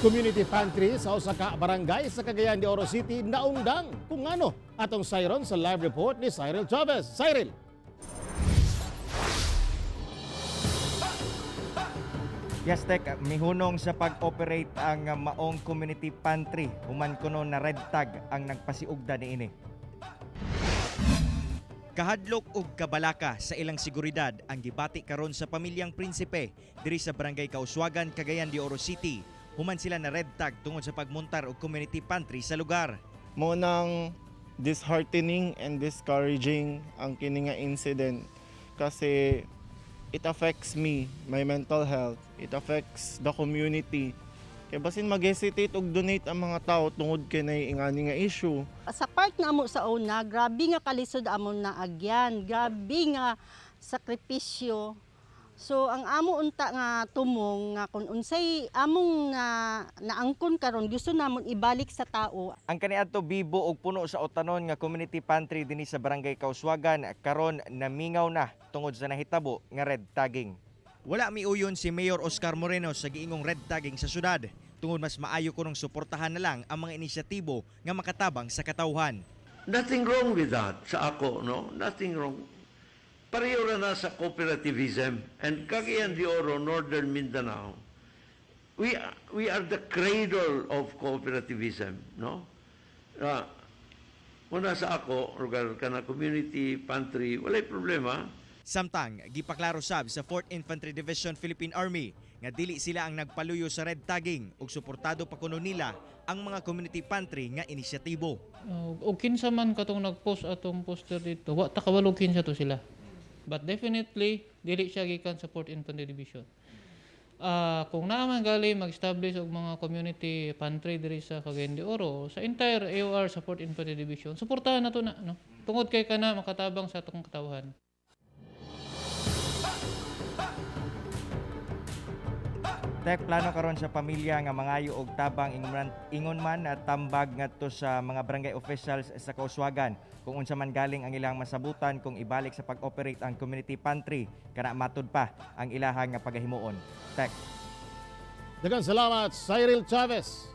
Community pantry sa usa ka barangay sa Cagayan de Oro City naungdang kung ano atong sayron sa live report ni Cyril Chavez. Cyril. Yes, Tek, mihunong sa pag-operate ang maong community pantry. Human kuno na red tag ang nagpasiugda niini. Kahadlok ug kabalaka sa ilang seguridad ang gibati karon sa pamilyang Prinsipe diri sa Barangay Kauswagan, Cagayan de Oro City. Human sila na red tag tungod sa pagmontar og community pantry sa lugar. Mo nang disheartening and discouraging ang kini nga incident kasi it affects me, my mental health, it affects the community. Kaya basin mag-hesitate og donate ang mga tao tungod kay ingani nga issue. Sa part na amo sa una, grabe nga kalisod amo na agyan, grabe nga sakripisyo. So ang amo unta nga tumong nga kung unsay among naangkon karon gusto namon ibalik sa tao. Ang kaniadto bibo og puno sa utanon nga community pantry dinhi sa Barangay Kauswagan karon namingaw na tungod sa nahitabo nga red tagging. Wala miuyon si Mayor Oscar Moreno sa giingong red tagging sa syudad. Tungod mas maayo kunong suportahan na lang ang mga inisyatibo nga makatabang sa katawhan. Nothing wrong with that sa ako, no? Nothing wrong. Pareho na sa cooperativism and Cagayan de Oro, Northern Mindanao. We are the cradle of cooperativism, no? Muna sa ako, lugar ka na community pantry, walay problema. Samtang gipaklaro sab sa 4th Infantry Division Philippine Army nga dili sila ang nagpaluyo sa red tagging ug suportado pa kuno nila ang mga community pantry nga inisyatibo. Og kinsa man katong nagpost atong poster dito, wa ta kabalo kinsa to sila. But definitely dili siya gikan sa 4th Infantry Division. Kung naman gali mag-establish og mga community pantry diri sa Cagayan de Oro, sa entire AOR sa 4th Infantry Division, suportahan nato na, no? Tungod kay kana makatabang sa atong katawhan. Tek, plano karon sa pamilya nga mangayo og tabang ingon man at tambag ngadto sa mga barangay officials sa Kauswagan kung unsa man galing ang ilang masabutan kung ibalik sa pag-operate ang community pantry kana matud pa ang ilahang nga pagahimuon. Tek. Daghang salamat, Cyril Chavez.